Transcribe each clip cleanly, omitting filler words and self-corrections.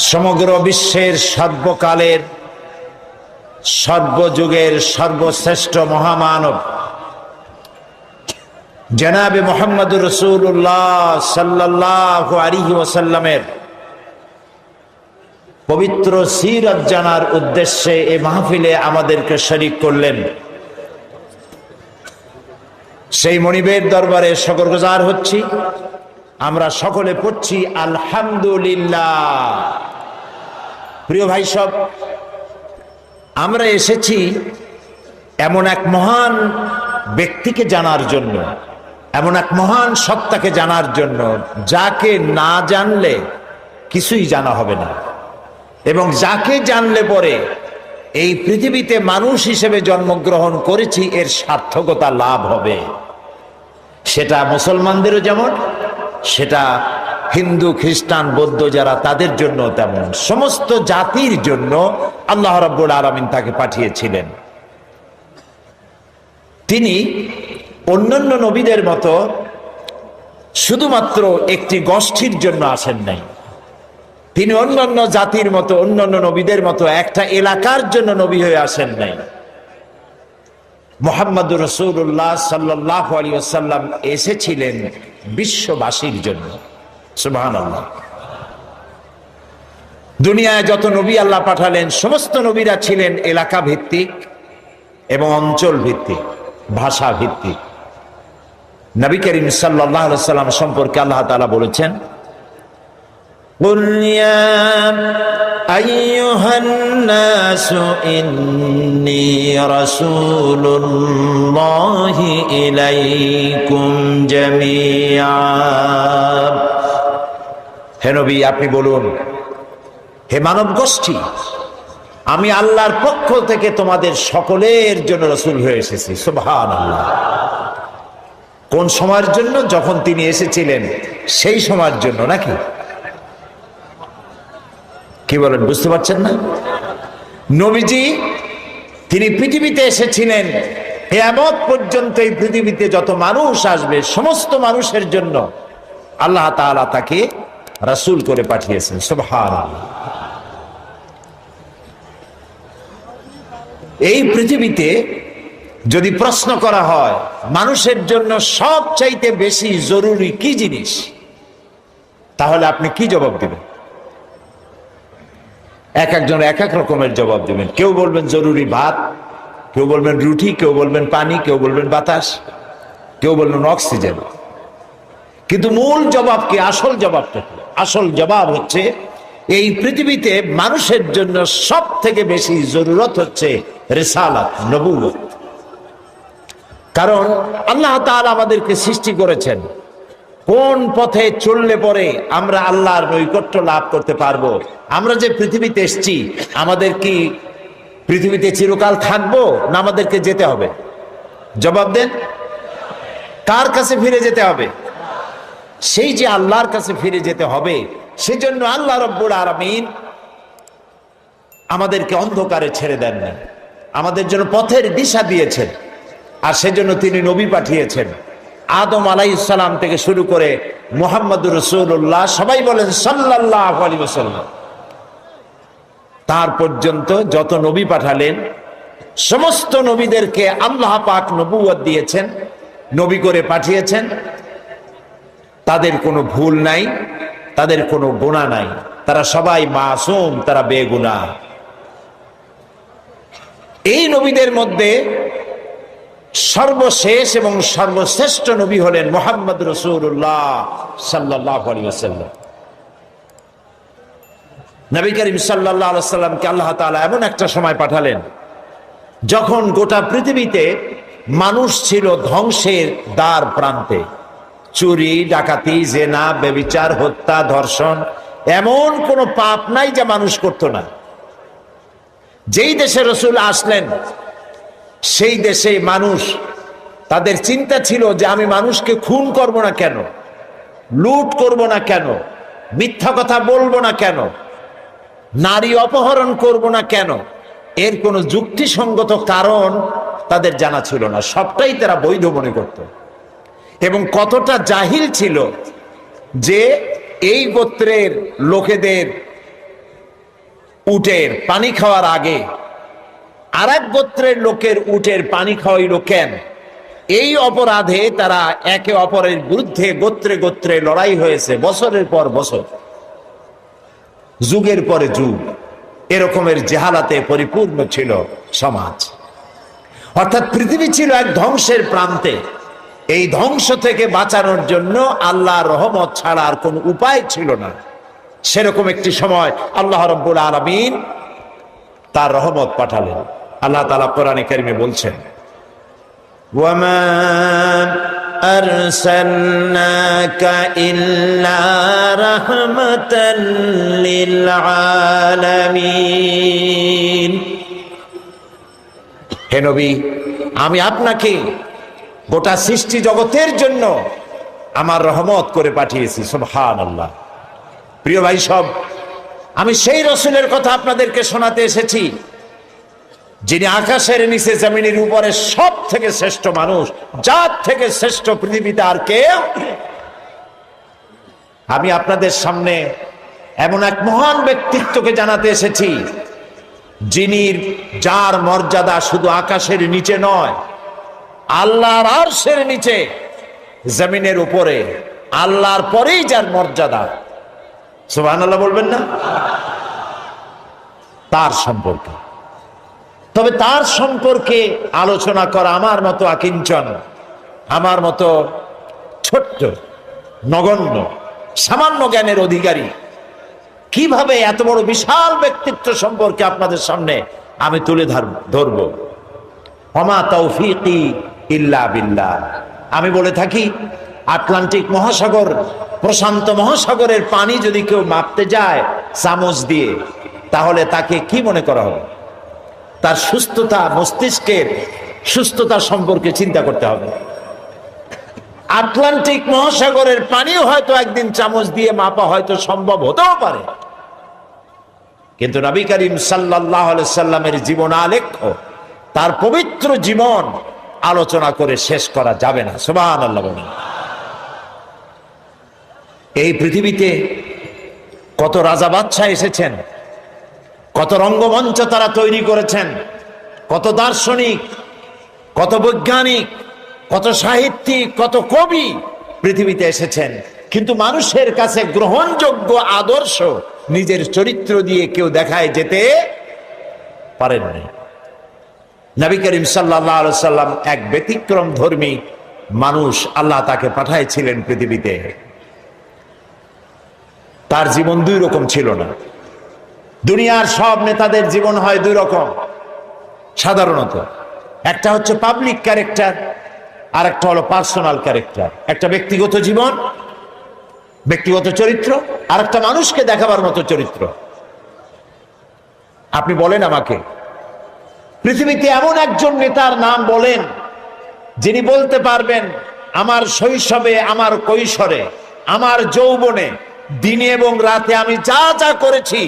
সমগ্র বিশ্বের সর্বকালের সর্বযুগের সর্বশ্রেষ্ঠ মহামানব জনাবে মুহাম্মদুর রাসূলুল্লাহ সাল্লাল্লাহু আলাইহি ওয়াসাল্লামের পবিত্র সিরাত জানার উদ্দেশ্যে এই মাহফিলে আমাদেরকে শরীক করলেন। সেই মনিবের দরবারে শুকরগুজার হচ্ছি। আমরা সকলে পড়ছি আলহামদুলিল্লাহ। প্রিয় ভাই সব, আমরা এসেছি এমন এক মহান ব্যক্তিকে জানার জন্য, এমন এক মহান সত্তাকে জানার জন্য যাকে না জানলে কিছুই জানা হবে না, এবং যাকে জানলে পরে এই পৃথিবীতে মানুষ হিসেবে জন্মগ্রহণ করেছি এর সার্থকতা লাভ হবে। সেটা মুসলমানদেরও যেমন, সেটা হিন্দু খ্রিস্টান বৌদ্ধ যারা তাদের জন্য তেমন, সমস্ত জাতির জন্য আল্লাহ রাব্বুল আলামিন তাকে পাঠিয়েছিলেন। তিনি অন্যান্য নবীদের মতো শুধুমাত্র একটি গোষ্ঠীর জন্য আসেন নাই। তিনি অন্যান্য জাতির মতো, অন্যান্য নবীদের মতো একটা এলাকার জন্য নবী হয়ে আসেন নাই। মুহাম্মদুর রাসূলুল্লাহ সাল্লাল্লাহু আলাইহি ওয়াসাল্লাম এসেছিলেন বিশ্ববাসীর জন্য। সুবহানাল্লাহ। দুনিয়ায় যত নবী আল্লাহ পাঠালেন সমস্ত নবীরা ছিলেন এলাকা ভিত্তিক এবং অঞ্চল ভিত্তিক, ভাষা ভিত্তিক। নবী করিম সাল্লাল্লাহু আলাইহি ওয়াসাল্লাম সম্পর্কে আল্লাহ তাআলা বলেছেন, قل يا أيها الناس إني رسول الله إليكم جميعا। হে নবী, আপনি বলুন, হে মানব গোষ্ঠী, আমি আল্লাহর পক্ষ থেকে তোমাদের সকলের জন্য রাসূল হয়ে এসেছি। সুবহানাল্লাহ। কোন সময়ের জন্য? যখন তিনি এসেছিলেন সেই সময়ের জন্য নাকি? কি বলেন, বুঝতে পারছেন না? নবীজি তিনি পৃথিবীতে এসেছিলেন কিয়ামত পর্যন্ত এই পৃথিবীতে যত মানুষ আসবে সমস্ত মানুষের জন্য আল্লাহ তাআলা তাকে রাসূল করে পাঠিয়েছেন। সুবহানাল্লাহ। এই পৃথিবীতে যদি প্রশ্ন করা হয় মানুষের জন্য সবচাইতে বেশি জরুরি কি জিনিস, তাহলে আপনি কি জবাব দেবেন? এক একজন এক এক রকমের জবাব দেবেন। কেউ বলবেন জরুরি ভাত, কেউ বলবেন রুটি, কেউ বলবেন পানি, কেউ বলবেন বাতাস, কেউ বলবেন অক্সিজেন। কিন্তু মূল জবাব কি? আসল জবাবটা কি? আসল জবাব হচ্ছে এই পৃথিবীতে মানুষের জন্য সব থেকে বেশি জরুরত হচ্ছে রিসালাত, নবুয়ত। কারণ আল্লাহ তাআলা আমাদেরকে সৃষ্টি করেছেন কোন পথে চললে পরে আমরা আল্লাহর নৈকট্য লাভ করতে পারবো। আমরা যে পৃথিবীতে এসেছি, আমাদের কি পৃথিবীতে চিরকাল থাকবো না আমাদেরকে যেতে হবে? জবাব দেন। কার কাছে ফিরে যেতে হবে? সেই যে আল্লাহর কাছে ফিরে যেতে হবে, সেজন্য আল্লাহ রাব্বুল আলামিন আমাদেরকে অন্ধকারে ছেড়ে দেন না, আমাদের জন্য পথের দিশা দিয়েছেন। আর সেজন্য তিনি নবী পাঠিয়েছেন। আদম আলাইহিস সালাম থেকে শুরু করে মুহাম্মদুর রাসূলুল্লাহ, সবাই বলেন সাল্লাল্লাহু আলাইহি ওয়াসাল্লাম, তার পর্যন্ত যত নবী পাঠালেন সমস্ত নবীদেরকে আল্লাহ পাক নবুয়ত দিয়েছেন, নবী করে পাঠিয়েছেন। তাদের কোনো ভুল নাই, তাদের কোনো গুনাহ নাই, তারা সবাই মাসুম, তারা বেগুনাহ। এই নবীদের মধ্যে সর্বশেষ এবং সর্বশ্রেষ্ঠ নবী হলেন মুহাম্মদ রাসূলুল্লাহ সাল্লাল্লাহু আলাইহি ওয়াসাল্লাম। নবী করিম সাল্লাল্লাহু আলাইহি ওয়াসাল্লামকে আল্লাহ তাআলা এমন একটা সময় পাঠালেন যখন গোটা পৃথিবীতে মানুষ ছিল ধ্বংসের দ্বার প্রান্তে। চুরি, ডাকাতি, জেনা, ব্যভিচার, হত্যা, ধর্ষণ, এমন কোন পাপ নাই যা মানুষ করত না। যেই দেশে রাসূল আসলেন সেই দেশে মানুষ, তাদের চিন্তা ছিল যে আমি মানুষকে খুন করব না কেন, লুট করব না কেন, মিথ্যা কথা বলবো না কেন, নারী অপহরণ করব না কেন, এর কোনো যুক্তিসঙ্গত কারণ তাদের জানা ছিল না। সবটাই তারা বৈধ মনে করত। এবং কতটা জাহিল ছিল যে এই গোত্রের লোকেদের উটের পানি খাওয়ার আগে আর এক গোত্রের লোকের উটের পানি খাওয়াইল কেন? এই অপরাধে তারা একে অপরের বিরুদ্ধে গোত্রে গোত্রে লড়াই হয়েছে বছরের পর বছর, যুগের পরে যুগ। এরকমের জেহালাতে পরিপূর্ণ ছিল সমাজ। অর্থাৎ পৃথিবী ছিল এক ধ্বংসের প্রান্তে। এই ধ্বংস থেকে বাঁচানোর জন্য আল্লাহর রহমত ছাড়া আর কোন উপায় ছিল না। সেরকম একটি সময় আল্লাহ রাব্বুল আলামিন তার রহমত পাঠালেন। আল্লাহ তাআলা কোরআনে কারিমে বলছেন, ওয়ামা আরসালনাকা ইল্লা রাহমাতাল লিল আলামিন। হে নবী, আমি আপনাকে গোটা সৃষ্টি জগতের জন্য আমার রহমত করে পাঠিয়েছি। সুবহানাল্লাহ। প্রিয় ভাই সব, আমি সেই রসুলের কথা আপনাদেরকে শোনাতে এসেছি যিনি আকাশের নিচে জমিনের উপরে সব থেকে শ্রেষ্ঠ মানুষ, জাত থেকে শ্রেষ্ঠ পৃথিবীতে আর কেউ। আমি আপনাদের সামনে এমন এক মহান ব্যক্তিত্বকে জানাতে এসেছি যিনি, যার মর্যাদা শুধু আকাশের নিচে নয়, আল্লাহর আরশের নিচে, জমিনের উপরে, আল্লাহর পরেই যার মর্যাদা। সুবহানাল্লাহ বলবেন না? তার সম্পর্কে, তবে তার সম্পর্কে আলোচনা করা আমার মতো আকিঞ্চন, আমার মতো ছোট্ট নগণ্য সামান্য জ্ঞানের অধিকারী কিভাবে এত বড় বিশাল ব্যক্তিত্ব সম্পর্কে আপনাদের সামনে আমি তুলে ধরব। ওমা তৌফিকি ইল্লা বিল্লাহ। আমি বলে থাকি, আটলান্টিক মহাসাগর, প্রশান্ত মহাসাগরের পানি যদি কেউ মাপতে যায় চামচ দিয়ে, তাহলে তাকে কি মনে করা হবে? তার সুস্থতা, মস্তিষ্কের সুস্থতা সম্পর্কে চিন্তা করতে হবে। আটলান্টিক মহাসাগরের পানিও হয়তো একদিন চামচ দিয়ে মাপা হয়তো সম্ভব হতেও পারে, কিন্তু নবী করিম সাল্লাল্লাহু আলাইহি সাল্লামের জীবন আলেখ্য, তার পবিত্র জীবন আলোচনা করে শেষ করা যাবে না। সুবহানাল্লাহ বলেন। এই পৃথিবীতে কত রাজা বাদশাহ এসেছেন, কত রঙ্গমঞ্চ তারা তৈরি করেছেন, কত দার্শনিক, কত বৈজ্ঞানিক, কত সাহিত্যিক, কত কবি পৃথিবীতে এসেছেন, কিন্তু মানুষের কাছে গ্রহণযোগ্য আদর্শ নিজের চরিত্র দিয়ে কেউ দেখায় যেতে পারেননি। নবী করিম সাল্লাল্লাহু আলাইহি সাল্লাম এক ব্যতিক্রম ধর্মী মানুষ, আল্লাহ তাকে পাঠাইছিলেন পৃথিবীতে। তার জীবন দুই রকম ছিল না। দুনিয়ার সব নেতাদের জীবন হয় দুই রকম সাধারণত। একটা হচ্ছে পাবলিক ক্যারেক্টার, আর একটা হলো পার্সোনাল ক্যারেক্টার। একটা ব্যক্তিগত জীবন, ব্যক্তিগত চরিত্র, আর একটা মানুষকে দেখাবার মতো চরিত্র। আপনি বলেন আমাকে, পৃথিবীতে এমন একজন নেতার নাম বলেন যিনি বলতে পারবেন আমার শৈশবে, আমার কৈশোরে, আমার যৌবনে, দিনে এবং রাতে আমি যা যা করেছি,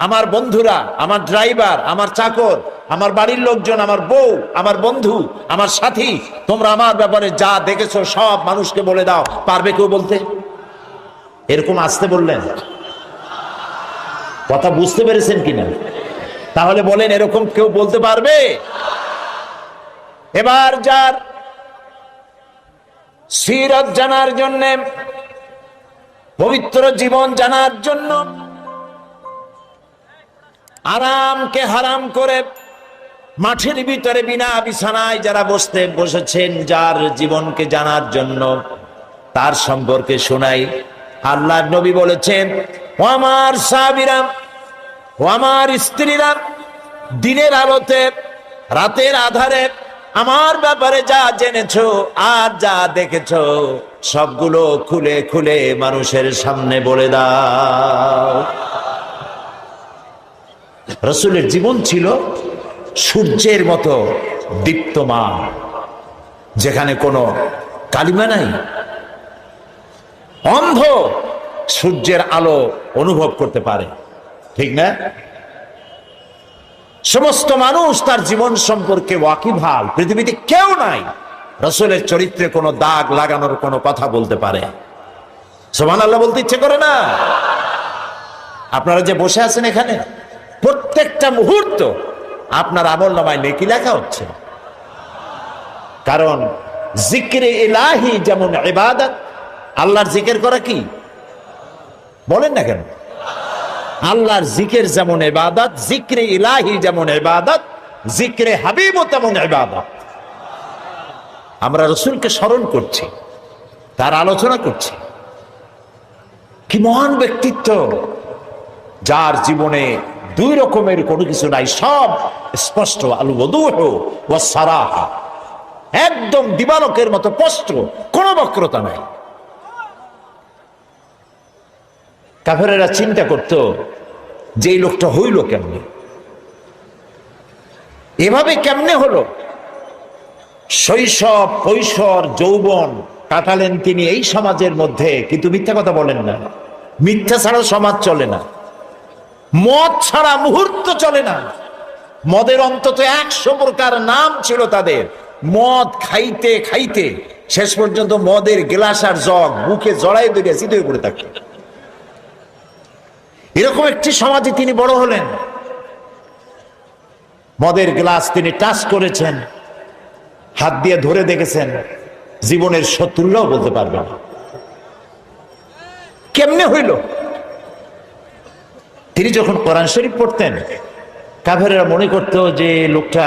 আমার বন্ধুরা, আমার ড্রাইভার, আমার চাকর, আমার বাড়ির লোকজন, আমার বউ, আমার বন্ধু, আমার সাথী, তোমরা আমার ব্যাপারে যা দেখেছো সব মানুষকে বলে দাও। পারবে কেউ বলতে? এরকম আসতে বললেন, কথা বুঝতে পেরেছেন কিনা? তাহলে বলেন, এরকম কেউ বলতে পারবে? এবার যার সিরাত জানার জন্য, পবিত্র জীবন জানার জন্য আরামকে হারাম করে মাঠের ভিতরে বিনা বিছানায় যারা বসেছেন, যার জীবনকে জানার জন্য, তার সম্পর্কে শোনাই। আল্লাহর নবী বলেছেন, ও আমার সাহাবীরা, ও আমার স্ত্রীরা, দিনের আলোতে, রাতের আধারে আমার ব্যাপারে যা জেনেছো আর যা দেখেছো সবগুলো খুলে খুলে মানুষের সামনে বলে দাও। রাসূলের জীবন ছিল সূর্যের মতো দীপ্তমান, যেখানে কোনো কালিমা নাই। অন্ধ সূর্যের আলো অনুভব করতে পারে, ঠিক না? সমস্ত মানুষ তার জীবন সম্পর্কে ওয়াকিবহাল। পৃথিবীতে কেউ নাই রাসূলের চরিত্রে কোনো দাগ লাগানোর কোনো কথা বলতে পারে। সুবহানাল্লাহ বলতে ইচ্ছে করে না? আপনারা যে বসে আছেন এখানে, প্রত্যেকটা মুহূর্ত আপনার আমলনামায় নেকি লেখা হচ্ছে। কারণ জিকিরে ইলাহি যেমন ইবাদত, আল্লাহর জিকির করা কি বলেন না কেন? আল্লাহর জিকির যেমন ইবাদত, জিকরে ইলাহি যেমন ইবাদত, জিকরে হাবিবও তেমন ইবাদত। আমরা রাসূলকে স্মরণ করছি, তার আলোচনা করছি। কি মহান ব্যক্তিত্ব, যার জীবনে দুই রকমের কোনো কিছু নাই, সব স্পষ্ট। আল ওয়াদুহু ওয়াস সারাহা, একদম দিবালোকের মতো স্পষ্ট, কোনো বক্রতা নাই। কাফেরেরা চিন্তা করত যে এই লোকটা হইল কেমনে, এভাবে কেমনে হলো? শৈশব, কৈশোর, যৌবন কাটালেন তিনি এই সমাজের মধ্যে, কিন্তু মিথ্যা কথা বলেন না। মিথ্যা ছাড়া সমাজ চলে না, মদ ছাড়া মুহূর্ত চলে না। মদের অন্তত 100 প্রকার নাম ছিল তাদের। মদ খাইতে খাইতে শেষ পর্যন্ত মদের গ্লাস আর জগ বুকে জড়াই ধরে চিত হয়ে পড়ে থাকত। এরকম একটি সমাজে তিনি বড় হলেন। মদের গ্লাস তিনি টাচ করেছেন, হাত দিয়ে ধরে দেখেছেন, জীবনের শত্রুরাও বলতে পারবে না কেমনে হইল। তিনি যখন কোরআন শরীফ পড়তেন, কাফেরেরা মনে করত যে লোকটা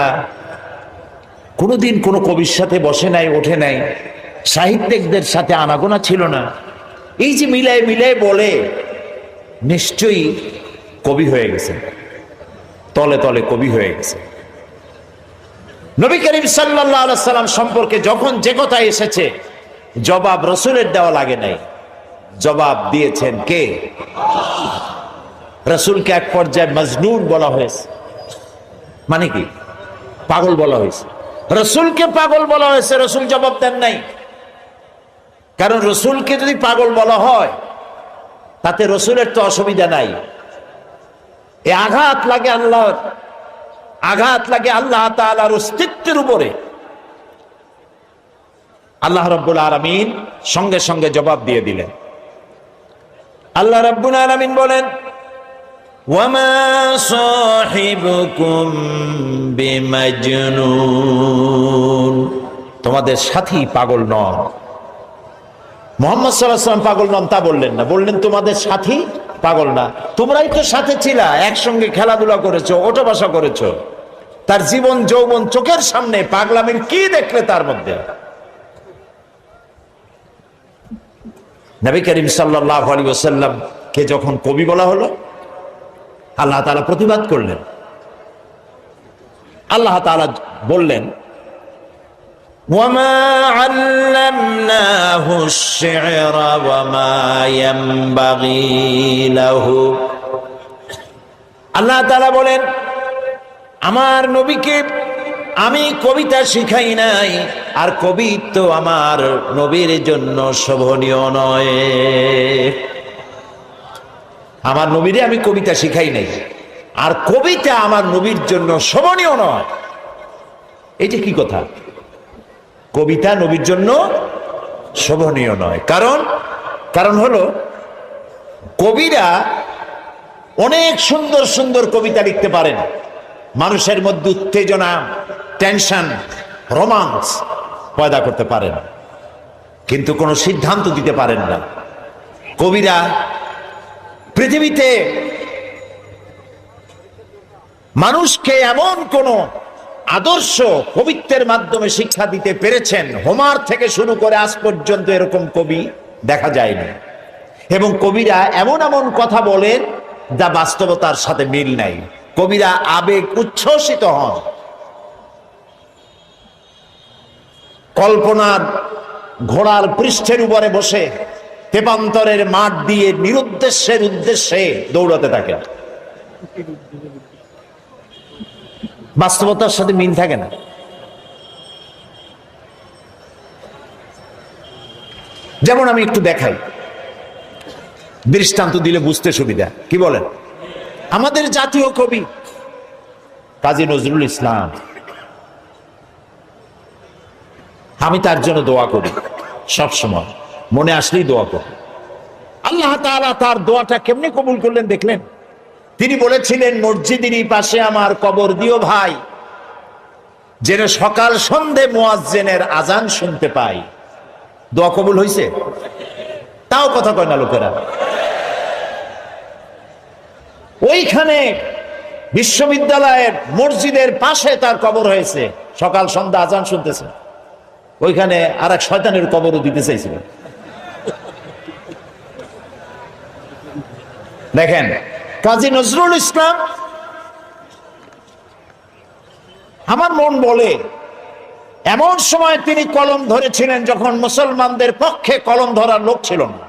কোনোদিন কোনো কবির সাথে বসে নাই, ওঠে নাই, সাহিত্যিকদের সাথে আনাগোনা ছিল না। এই যে মিলায় মিলায় বলে, নিশ্চয়ই কবি হয়ে গেছে, তলে তলে কবি হয়ে গেছে। নবী করিম সাল্লাল্লাহু আলাইহি সাল্লাম সম্পর্কে যখন যে কথা এসেছে, জবাব রাসূলের দেওয়া লাগে নাই, জবাব দিয়েছেন কে? রাসূলকে এক পর্যায়ে মজনুন বলা হয়েছে। মানে কি? পাগল বলা হয়েছে। রাসূলকে পাগল বলা হয়েছে, রাসূল জবাব দেন নাই। কারণ রাসূলকে যদি পাগল বলা হয় তাতে রাসূলের তো অসুবিধা নাই। এ আঘাত লাগে আল্লাহর, আঘাত লাগে আল্লাহ তাআলার অস্তিত্বের উপরে। আল্লাহ রাব্বুল আলামিন সঙ্গে সঙ্গে জবাব দিয়ে দিলেন। আল্লাহ রাব্বুল আলামিন বলেন, ওয়ামা সাহিবুকুম বিমাজনুন, তোমাদের সাথী পাগল নন। মুহাম্মদ সাল্লাল্লাহু আলাইহি ওয়াসাল্লাম পাগল নন তা বললেন না, বললেন তোমাদের সাথী পাগল না। তোমরাই তো সাথে ছিলা, একসঙ্গে খেলাধুলা করেছো, ওঠা বসা করেছো। তার জীবন যৌবন চোখের সামনে, পাগলামির কি দেখলে তার মধ্যে? নবী করিম সাল্লাল্লাহু আলাইহি ওয়াসাল্লাম কে যখন কবি বলা হলো, আল্লাহ তাআলা প্রতিবাদ করলেন। আল্লাহ তাআলা বললেন, ওয়ামা আল্লামনাহু আশ-শি'রা ওয়ামা ইয়ানবাগী লাহু। আল্লাহ তাআলা বলেন, আমার নবীকে আমি কবিতা শিখাই নাই, আর কবিত্ব আমার নবীর জন্য শোভনীয় নয়। আমার নবীরে আমি কবিতা শিখাই নাই, আর কবিতা আমার নবীর জন্য শোভনীয় নয়। এটা কি কথা? কবিতা নবীর জন্য শোভনীয় নয়। কারণ হলো কবিরা অনেক সুন্দর সুন্দর কবিতা লিখতে পারেন, মানুষের মধ্যে উত্তেজনা, টেনশন, রোমান্স পয়দা করতে পারেন, কিন্তু কোনো সিদ্ধান্ত দিতে পারেন না। কবিরা পৃথিবীতে মানুষকে এমন কোন আদর্শ কবিত্বের মাধ্যমে শিক্ষা দিতে পেরেছেন, হোমার থেকে শুরু করে আজ পর্যন্ত এরকম কবি দেখা যায়নি। এবং কবিরা এমন এমন কথা বলেন যা বাস্তবতার সাথে মিল নাই। কবিরা আবেগ উচ্ছ্বসিত হন, কল্পনার ঘোড়ার পৃষ্ঠের উপরে বসে তেপান্তরের মাঠ দিয়ে নিরুদ্দেশ্যের উদ্দেশ্যে দৌড়াতে থাকে। বাস্তবতার সাথে মিল থাকে না। যেমন আমি একটু দেখাই, দৃষ্টান্ত দিলে বুঝতে সুবিধা। কি বলেন? আমাদের জাতীয় কবি কাজী নজরুল ইসলাম, আমি তার জন্য দোয়া করি সব সময়, মনে আসলেই দোয়া করি। আল্লাহ তাআলা তার দোয়াটা কেমনে কবুল করলেন দেখলেন? তিনি বলেছিলেন, মসজিদেরই পাশে আমার কবর দিও ভাই, যেন সকাল সন্ধে মুয়াজ্জিনের আজান শুনতে পাই। দোয়া কবুল হয়েছে? তাও কথা কয় না লোকেরা। ওইখানে বিশ্ববিদ্যালয়ের মসজিদের পাশে তার কবর হয়েছে, সকাল সন্ধ্যা আজান শুনতেছে। ওইখানে আর এক শয়তানের কবরও দিতে চাইছিল। দেখেন, কাজী নজরুল ইসলাম, আমার মন বলে এমন সময় তিনি কলম ধরেছিলেন যখন মুসলমানদের পক্ষে কলম ধরার লোক ছিল না।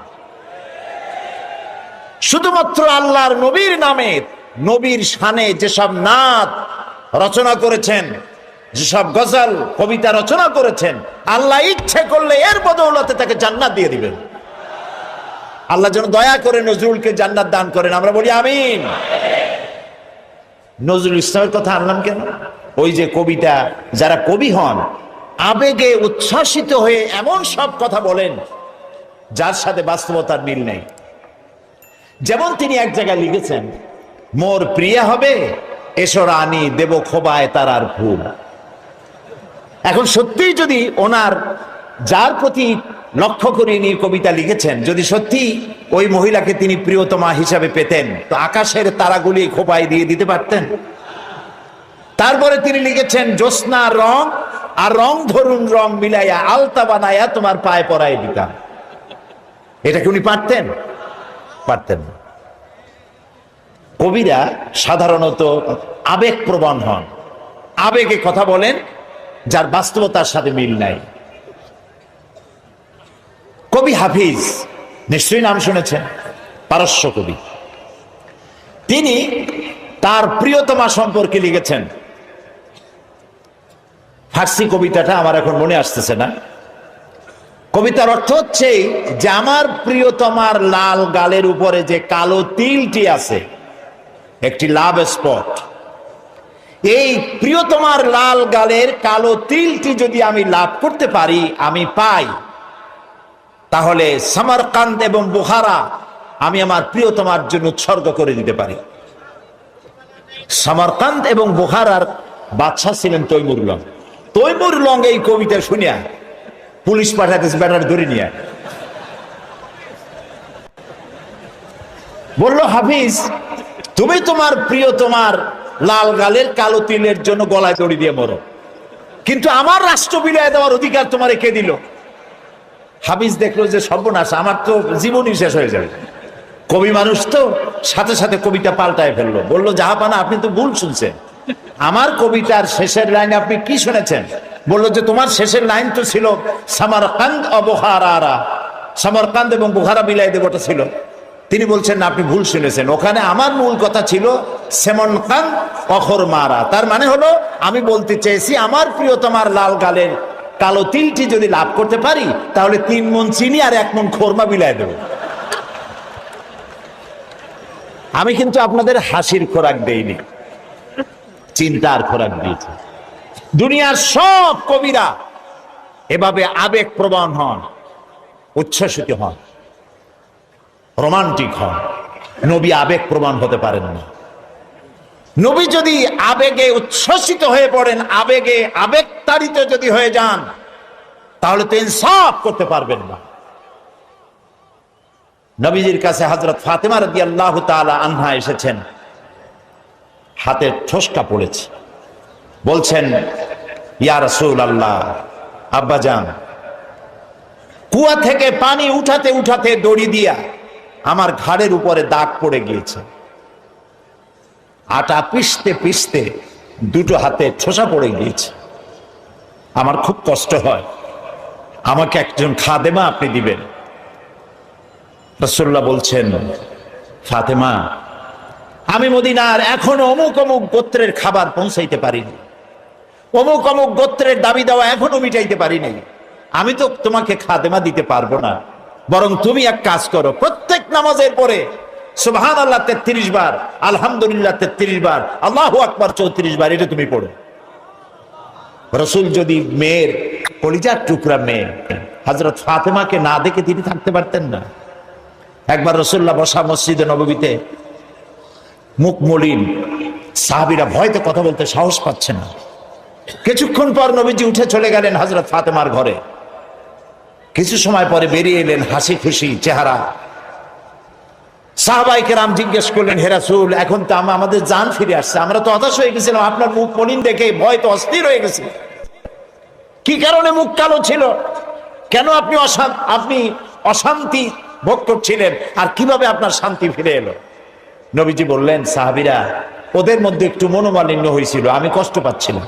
শুধুমাত্র আল্লাহর নবীর নামে, নবীর শানে যেসব নাত রচনা করেছেন, যেসব গজল কবিতা রচনা করেছেন, আল্লাহ ইচ্ছে করলে এর বদৌলতে তাকে জান্নাত দিয়ে দিবেন। আল্লাহ যেন দয়া করে নজরুলকে জান্নাত দান করেন, আমরা বলি আমিন। নজরুল ইসলামের কথা আনলাম কেন? ওই যে কবিতা, যারা কবি হন আবেগে উচ্ছ্বাসিত হয়ে এমন সব কথা বলেন যার সাথে বাস্তবতার মিল নেই। যেমন তিনি এক জায়গায় লিখেছেন, মোর প্রিয়া হবে এসো রানী, দেব খোবায় তারার ফুল। এখন সত্যিই যদি ওনার, যার প্রতি লক্ষ্য করে নিয়ে কবিতা লিখেছেন, যদি সত্যি ওই মহিলাকে তিনি প্রিয়তমা হিসাবে পেতেন, তো আকাশের তারাগুলি খোপায় দিয়ে দিতে পারতেন। তারপরে তিনি লিখেছেন, জ্যোৎস্নার রং আর রং ধরুন রং মিলাইয়া আলতা বানাইয়া তোমার পায়ে পরাই দিতাম। এটা কি উনি পারতেন? পারতেন না। কবিরা সাধারণত আবেগপ্রবণ হন, আবেগে কথা বলেন যার বাস্তবতার সাথে মিল নাই। কবি হাফিজ, নিশ্চয়ই নাম শুনেছেন, পারস্য কবি। তিনি তার প্রিয়তমা সম্পর্কে লিখেছেন। ফার্সি কবিতাটা আমার এখন মনে আসতেছে না। কবিতার অর্থ হচ্ছে যে আমার প্রিয়তমার লাল গালের উপরে যে কালো তিলটি আছে, একটি লাভ স্পট, এই প্রিয়তমার লাল গালের কালো তিলটি যদি আমি লাভ করতে পারি, আমি পাই, তাহলে সামারকান্দ এবং বুখারা আমি আমার প্রিয়তমার জন্য উৎসর্গ করে দিতে পারি। সামারকান্দ এবং বুখারার বাদশা ছিলেন তৈমুর লং। তৈমুর লং এই কবিতা শুনিয়া পুলিশ পাঠাতেছে, ব্যাটার ধরে নিয়ে বলল, হাফিজ তুমি তোমার প্রিয়তমার লাল গালের কালো তিলের জন্য গলায় দড়ি দিয়ে মরো, কিন্তু আমার রাষ্ট্র বিলিয়ে দেওয়ার অধিকার তোমার কে দিল? হাফিজ দেখলো যে সর্বনাশ, আমার তো জীবনই শেষ হয়ে যাবে। কবি মানুষ তো সাথে সাথে কবিতা পাল্টায় ফেললো, বললো, জাহাপানা আপনি তো ভুল শুনছেন, আমার কবিতার শেষের লাইন আপনি কি শুনেছেন? বললো যে তোমার শেষের লাইন তো ছিল সামারকান্দ ও বুখারা, সামারকান্দ এবং বুখারা মিলাই দেবটা ছিল। তিনি বলছেন না, আপনি ভুল শুনেছেন, ওখানে আমার মূল কথা ছিল সেমনকান্দ অখর মারা। তার মানে হলো আমি বলতে চেয়েছি আমার প্রিয়তমার লাল গালের কালো তিলটি যদি লাভ করতে পারি, তাহলে 3 মণ চিনি আর 1 মণ খোরমা বিলাই দেব। আমি কিন্তু আপনাদের হাসির খোরাক দেইনি, চিন্তার খোরাক দিয়েছি। দুনিয়ার সব কবিরা এভাবে আবেগ প্রবণ হন, উচ্ছ্বসিত হন, রোমান্টিক হন। নবী আবেগ প্রবণ হতে পারেন না। নবী যদি আবেগে উচ্ছ্বসিত হয়ে পড়েন, আবেগে আবেগতাড়িত যদি হয়ে যান, তাহলে তো ইনসাফ করতে পারবেন না। নবীজির কাছে হযরত ফাতেমা রাদিয়াল্লাহু তাআলা আনহা এসেছেন, হাতে ঠোসকা পড়েছে, বলছেন, ইয়া রাসূলুল্লাহ, আব্বাজান, কুয়া থেকে পানি উঠাতে উঠাতে দড়ি দিয়া আমার ঘাড়ের উপরে দাগ পড়ে গিয়েছে, আটা পিষতে পিষতে 2টো হাতে ঠোসা পড়ে গিয়েছে, আমার খুব কষ্ট হয়, আমাকে একজন খাদেমা আপনি দিবেন। রাসূলুল্লাহ বলছেন, ফাতেমা, আমি মদিনার এখনো অমুক অমুক গোত্রের খাবার পৌঁছাইতে পারিনি, অমুক অমুক গোত্রের দাবি দেওয়া এখনো মিটাইতে পারিনি, আমি তো তোমাকে খাদেমা দিতে পারবো না। বরং তুমি এক কাজ করো, প্রত্যেক নামাজের পরে সুবহানাল্লাহ 33 বার, আলহামদুলিল্লাহ 33 বার, আল্লাহু আকবার 34 বার, এটা তুমি পড়ো। রাসূল যদি মেয়ের কলিজার টুকরা মেয়ে হযরত ফাতেমাকে না দেখে তিনি থাকতে পারতেন না। একবার রাসূলুল্লাহ বসা মসজিদে নববীতে মুখ মলিন, সাহাবীরা ভয়তে কথা বলতে সাহস পাচ্ছে না। কিছুক্ষণ পর নবীজি উঠে চলে গেলেন হযরত ফাতেমার ঘরে। কিছু সময় পরে বেরিয়ে এলেন হাসি খুশি চেহারা। সাহাবায়ে কেরাম জিজ্ঞেস করলেন, হে রাসূল, এখন তো আমাদের জান ফিরে আসছে, আমরা তো হতাশ হয়ে গেছিলাম, আপনার মুখ মলিন দেখে ভয় তো অস্থির হয়ে গেছে। কি কারণে মুখ কালো ছিল? কেন আপনি অশান্তি ভোগ করছিলেন? আর কিভাবে আপনার শান্তি ফিরে এলো? নবীজি বললেন, সাহাবীরা, ওদের মধ্যে একটু মনোমালিন্য হয়েছিল, আমি কষ্ট পাচ্ছিলাম।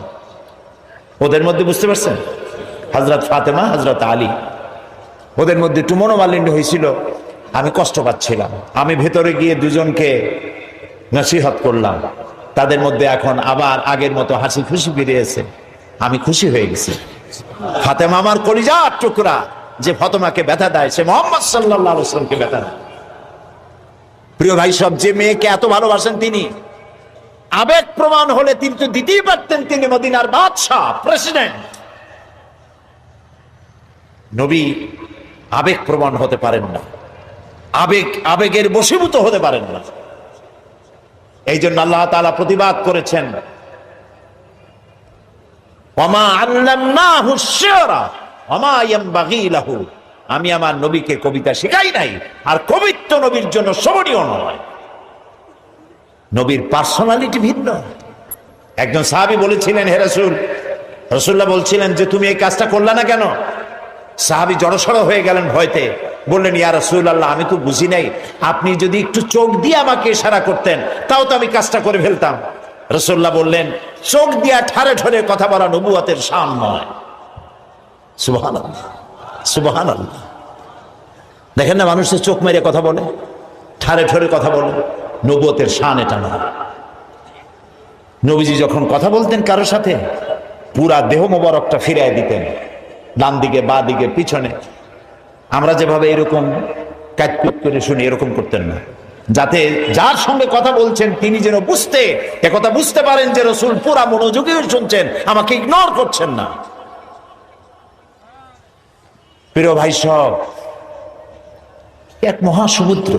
ওদের মধ্যে, বুঝতে পারছেন, হযরত ফাতেমা, হযরত আলী, ওদের মধ্যে একটু মনোমালিন্য হয়েছিল, আমি কষ্ট পাচ্ছিলাম। আমি ভেতরে গিয়ে দুজনকে নসিহত করলাম, তাদের মধ্যে এখন আবার আগের মতো হাসি খুশি ফিরেছে, আমি খুশি হয়ে গেছি। ফাতেমা আমার কলিজার টুকরা, যে ফাতেমাকে ব্যথা দেয় সে মুহাম্মদ সাল্লাল্লাহু আলাইহি ওয়াসাল্লামকে ব্যথা দেয়। প্রিয় ভাই সব, যে মেয়েকে এত ভালোবাসেন তিনি, আবেগ প্রমাণ হলে তিনি তো দিতেই পারতেন, তিনি মদিনার বাদশা, প্রেসিডেন্ট। নবী আবেগ প্রমাণ হতে পারেন না, আবেগের বশীভূত হতে পারেন না। এই জন্য আল্লাহ তাআলা প্রতিবাদ করেছেন, ওয়ামা আল্লামনাহু শি'রা ওয়ামা ইয়ানবাগী লাহু, আমি আমার নবীকে কবিতা শেখাই নাই, আর কবিত্ব নবীর জন্য শোভনীয় নয়। নবীর পার্সোনালিটি ভিন্ন। একজন সাহাবী বলেছিলেন, হে রাসূল, রাসূলুল্লাহ বলছিলেন যে তুমি এই কাজটা করলা না কেন? সাহাবী জড়সড় হয়ে গেলেন ভয়তে, বললেন, ইয়া রাসূলুল্লাহ, আমি তো বুঝি নাই, আপনি যদি একটু চোখ দিয়ে আমাকে ইশারা করতেন তাও তো আমি কাজটা করে ফেলতাম। রাসূলুল্লাহ বললেন, চোখ দিয়া ঠারে ঠারে কথা বলা নবুয়তের শান নয়। সুবহানাল্লাহ, সুবহানাল্লাহ। দেখেন না, মানুষের চোখ মেরে কথা বলে, ঠারে ঠারে কথা বলে, নবুয়তের শান এটা নয়। নবীজি যখন কথা বলতেন কারো সাথে, পুরা দেহ মোবারকটা ফিরিয়ে দিতেন, ডান দিকে, বা দিকে, পিছনে। আমরা যেভাবে এরকম কাটকুট করে শুনি, এরকম করতেন না, যাতে যার সঙ্গে কথা বলছেন তিনি যেন কথা বুঝতে পারেন যে রাসূল পুরা মনোযোগী শুনছেন, আমাকে ইগনোর করছেন না। প্রিয় ভাই সব, এক মহাসমুদ্র।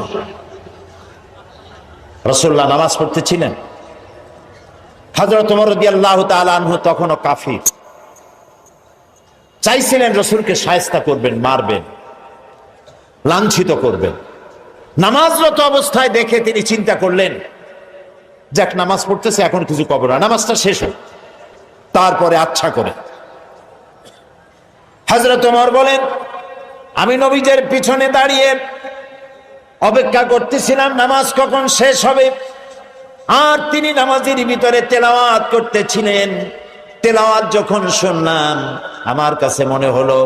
রাসূলুল্লাহ নামাজ পড়তেছিলেন, হযরত ওমর রাদিয়াল্লাহু তাআলা আনহু তখনও কাফির, চাইছিলেন রাসূলকে শায়েস্তা করবেন, মারবেন, লাঞ্ছিত করবেন। নামাজরত অবস্থায় দেখে তিনি চিন্তা করলেন, যাক নামাজ পড়তেছে, এখন কিছু কবর না, নামাজটা শেষ হোক, তারপরে আচ্ছা করে। হযরত ওমর বলেন, আমি নবীজের পিছনে দাঁড়িয়ে অপেক্ষা করতেছিলাম নামাজ কখন শেষ হবে, আর তিনি নামাজের ভিতরে তেলাওয়াত করতেছিলেন। তেলাওয়াত যখন শুনলাম, আমার কাছে মনে হলো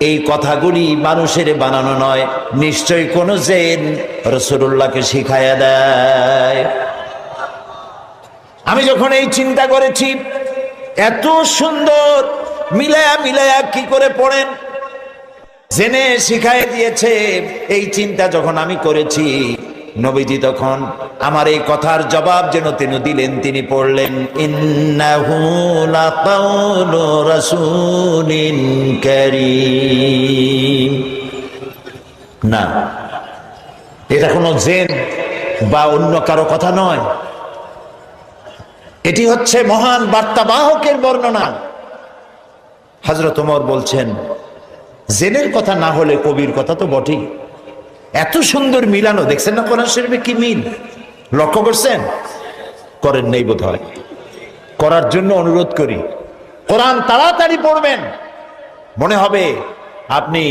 এই কথাগুলি মানুষের বানানো নয়, নিশ্চয়ই কোন জিন রাসূলুল্লাহকে শিখায়া দেয়। আমি যখন এই চিন্তা করেছি, এত সুন্দর মিলায়া কি করে পড়েন, জেনে শিখায় দিয়েছে, এই চিন্তা যখন আমি করেছি, নবীজি তখন আমার এই কথার জবাব যেন তিনি দিলেন। তিনি পড়লেন, ইন্নাহু লাকাউলু রাসূলিন কারীম। না, এটা কোনো জিন বা অন্য কারো কথা নয়, এটি হচ্ছে মহান বার্তাবাহকের বর্ণনা। হযরত ওমর বলছেন, জিনের কথা না হলে কবির কথা তো বটেই। এত সুন্দর মিলানো, দেখছেন না কোরআন শরীফে কি মিল, লক্ষ্য করছেন? করেন নেই বোধ হয়, করার জন্য অনুরোধ করি। কোরআন তাড়াতাড়ি পড়বেন, মনে হবে আপনি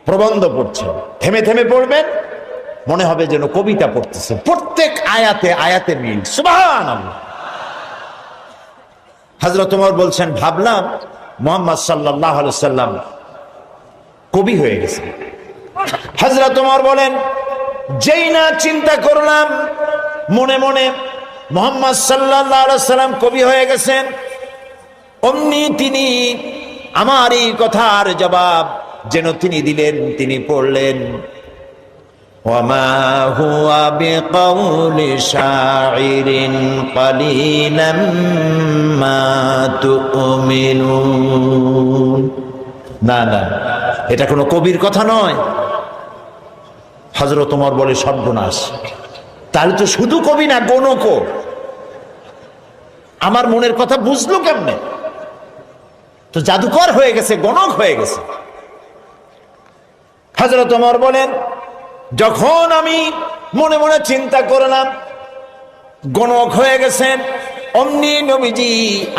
প্রবন্ধ পড়ছেন। থেমে থেমে পড়বেন, মনে হবে যেন কবিতা পড়তেছেন। প্রত্যেক আয়াতে আয়াতে মিল, সুবহানাল্লাহ। হযরত ওমর বলছেন, ভাবলাম মুহাম্মদ সাল্লাল্লাহু আলাইহি ওয়াসাল্লাম কবি হয়ে গেছে। হযরত ওমর বলেন, যেই না চিন্তা করলাম মনে মনে মুহাম্মদ সাল্লাল্লাহু আলাইহি ওয়াসাল্লাম কবি হয়ে গেছেন, অমনি তিনি আমার এই কথার জবাব যেন তিনি দিলেন। তিনি পড়লেন, ওয়ামা হুয়া বিকাউলি শাইরিন কালিলাম মা তুমিনুন। না না, এটা কোনো কবির কথা নয়। হযরত ওমর বলে, সর্বনাশ, তাহলে তো শুধু কবি না, গণকও। আমার মনের কথা বুঝলো কেমনে? তো জাদুকর হয়ে গেছে, গণক হয়ে গেছে। হযরত ওমর বলেন, যখন আমি মনে মনে চিন্তা করলাম গণক হয়ে গেছেন, অমনি নবীজি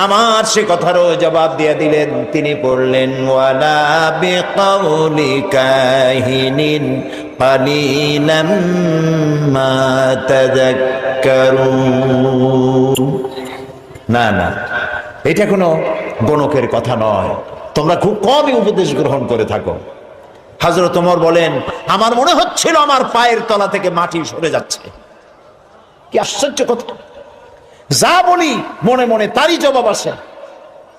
আমার সে কথারও জবাব দিয়ে দিলেন। তিনি পড়লেন, ওয়ালা বিকাউলি কাহিনিন কালিলাম মা তাযাক্কারুন। না না, এটা কোনো গণকের কথা নয়, তোমরা খুব কমই উপদেশ গ্রহণ করে থাকো। হযরত ওমর বলেন, আমার মনে হচ্ছিল আমার পায়ের তলা থেকে মাটি সরে যাচ্ছে। কি আশ্চর্য কথা! যা বলি মনে মনে তারই জবাব আসে।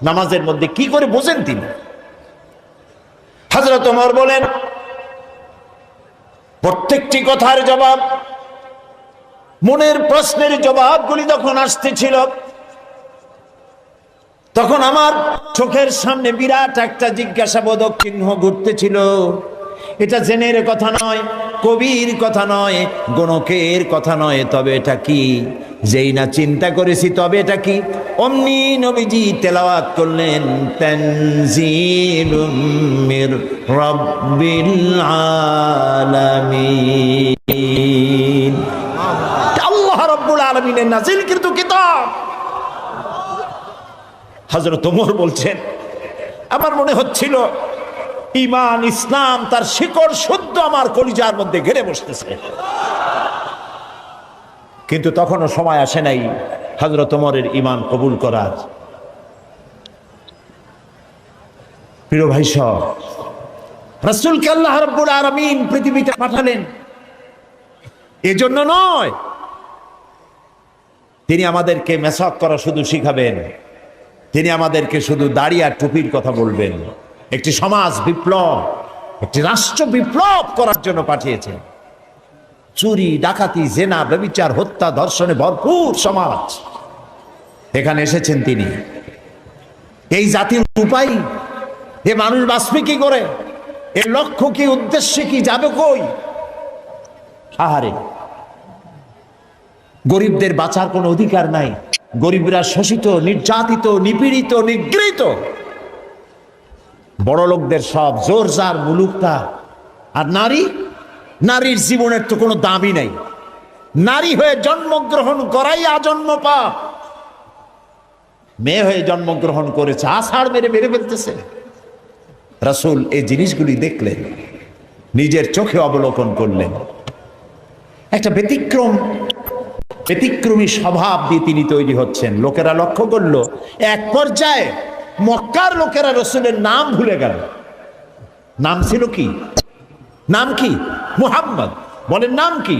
নামাজের মধ্যে কি করে বোঝেন তিনি? হযরত ওমর বলেন, প্রত্যেকটি কথার জবাব, মনের প্রশ্নের জবাবগুলি যখন আসতেছিল, তখন আমার চোখের সামনে বিরাট একটা জিজ্ঞাসাবোধক চিহ্ন ঘুরতেছিল। এটা জেনের কথা নয়, কবির কথা নয়, গণকের কথা নয়, তবে এটা কি? যেই না চিন্তা করেছি তবে এটা কি, অমনি নবীজি তেলাওয়াত করলেন, তানজিলুম মির রাব্বিল আলামিন। আল্লাহ রাব্বুল আলামিনের নাযিলকৃত কিতাব। হযরত ওমর বলছেন, আমার মনে হচ্ছিল ঈমান ইসলাম তার শিকড় শুদ্ধ আমার কলিজার মধ্যে ঘেরে বসতেছে। কিন্তু তখনও সময় আসে নাই হযরত ওমরের ঈমান কবুল করার। প্রিয় ভাই সব, রাসূলকে আল্লাহ রাব্বুল আলামিন পৃথিবীতে পাঠালেন এজন্য নয় তিনি আমাদেরকে মেসাক করা শুধু শিখাবেন, তিনি আমাদেরকে শুধু দাড়ি আর টুপির কথা বলবেন। একটি সমাজ বিপ্লব, একটি রাষ্ট্র বিপ্লব করার জন্য পাঠিয়েছেন। চুরি, ডাকাতি, জেনা, ব্যভিচার, হত্যা, ধর্ষণে ভরপুর সমাজ, এখানে এসেছেন তিনি। এই জাতির উপায়, এ মানুষ বাঁচবে কি করে, এর লক্ষ্য কি, উদ্দেশ্য কি, যাবে কই? আহারে, গরিবদের বাঁচার কোনো অধিকার নাই। গরিবরা শোষিত, নির্যাতিত, নিপীড়িত, নিগৃহীত। বড় লোকদের সব জোর জার, মুলুকতা। আর নারী, নারীর জীবনের তো কোনো দামই নাই। নারী হয়ে জন্মগ্রহণ করাই আজন্ম পাপ। মেয়ে হয়ে জন্মগ্রহণ করেছে, আষাঢ় মেরে মেরে ফেলতেছে। রাসূল এই জিনিসগুলি দেখলেন, নিজের চোখে অবলোকন করলেন। একটা ব্যতিক্রমী স্বভাব দিয়ে তিনি তৈরি হচ্ছেন। লোকেরা লক্ষ্য করলো, এক পর্যায়ে মক্কার লোকেরা রাসূলের নাম ভুলে গেল। নাম ছিল কি? নাম কি? মুহাম্মদ। বলেন নাম কি?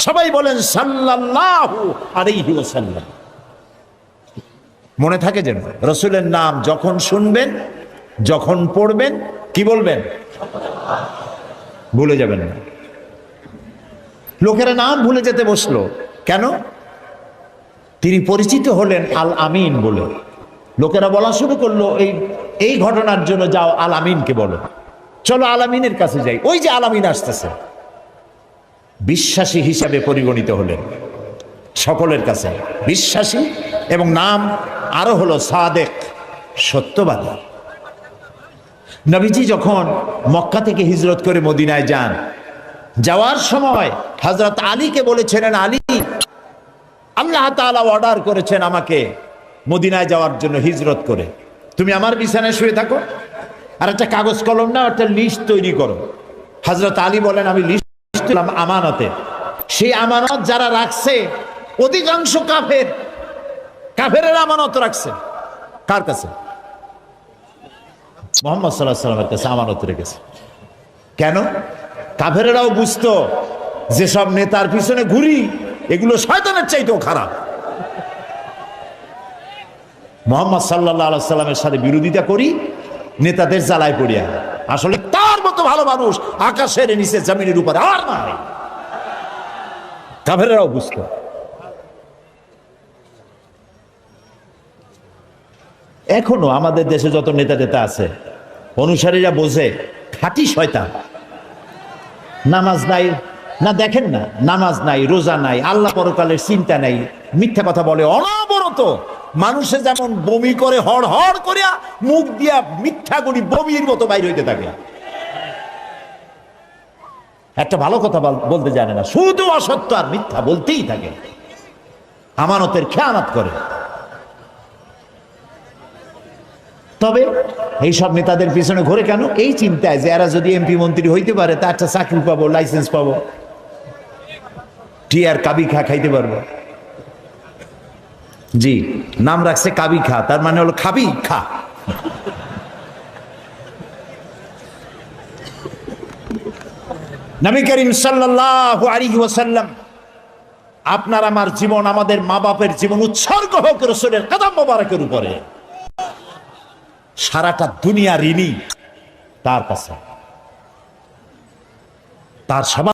সবাই বলেন সাল্লাল্লাহু আলাইহি ওয়াসাল্লাম। মনে থাকে যেন রাসূলের নাম যখন শুনবেন, যখন পড়বেন, কি বলবেন? ভুলে যাবেন না। লোকেরা নাম ভুলে যেতে বসলো কেন? তিনি পরিচিত হলেন আল আমিন বলে। লোকেরা বলা শুরু করলো, এই ঘটনার জন্য যাও আল আমিনকে বলো, চলো আল আমিনের কাছে যাই, ওই যে আল আমিন আসতেছে। বিশ্বাসী হিসাবে পরিগণিত হলেন সকলের কাছে, বিশ্বাসী, এবং নাম আরো হলো সাদেক, সত্যবাদী। নবীজি যখন মক্কা থেকে হিজরত করে মদিনায় যান, যাওয়ার সময় হযরত আলীকে বলেছিলেন, আলী, আল্লাহ তাআলা অর্ডার করেছেন আমাকে মদিনায় যাওয়ার জন্য হিজরত করে, তুমি আমার বিছানায় শুয়ে থাকো, আর একটা কাগজ কলম নাও, একটা লিস্ট তৈরি করো। হযরত আলী বলেন, আমি লিস্ট দিলাম আমানতে। সেই আমানত যারা রাখছে অধিকাংশ কাফেরের আমানত রাখছে। কার কাছে? মুহাম্মদ সাল্লাল্লাহু আলাইহি ওয়াসাল্লামের কাছে আমানত রেখেছে। কেন? কাফেরেরাও বুঝতো যে সব নেতার পিছনে ঘুরি, এগুলো শয়তানের চাইতেও খারাপ। মুহাম্মদ সাল্লাল্লাহু আলাইহি ওয়াসাল্লামের সাথে বিরোধিতা করি নেতাদের জ্বালায় পড়িয়া। আসলে তার মতো ভালো মানুষ আকাশের নিচে জমিনের উপরে আর নাই। কাফেরেরাও বুঝতো। এখনো আমাদের দেশে যত নেতা টেতা আছে, অনুসারীরা বোঝে খাঁটি শয়তান। নামাজ নাই, না দেখেন না, নামাজ নাই, রোজা নাই, আল্লাহ পরকালের চিন্তা নাই, মিথ্যা কথা বলে অনবরত। মানুষে যেমন বমি করে হড় হড় করিয়া মুখ দিয়া মিথ্যা করি বমির মতো বাইর হইতে থাকে। একটা ভালো কথা বলতে জানে না, শুধু অসত্য আর মিথ্যা বলতেই থাকে, আমানতের খেয়ানত করে। তবে এইসব নেতাদের পিছনে ঘুরে কেন? এই চিন্তায় যে এরা যদি এমপি মন্ত্রী হইতে পারে তা একটা চাকরি পাবো, লাইসেন্স পাবো, টিয়ার কাবি খা খাইতে পারবো। জি, নাম রাখছে কাবি খা, তার মানে হলো খাবি খা। নবী করিম সাল্লাল্লাহু আলাইহি ওয়াসাল্লাম, আপনার আমার জীবন, আমাদের মা বাপের জীবন উৎসর্গ হোক রাসূলের কদম মোবারকের উপরে। সারাটা দুনিয়া ঋণী তার কাছে, তার সবার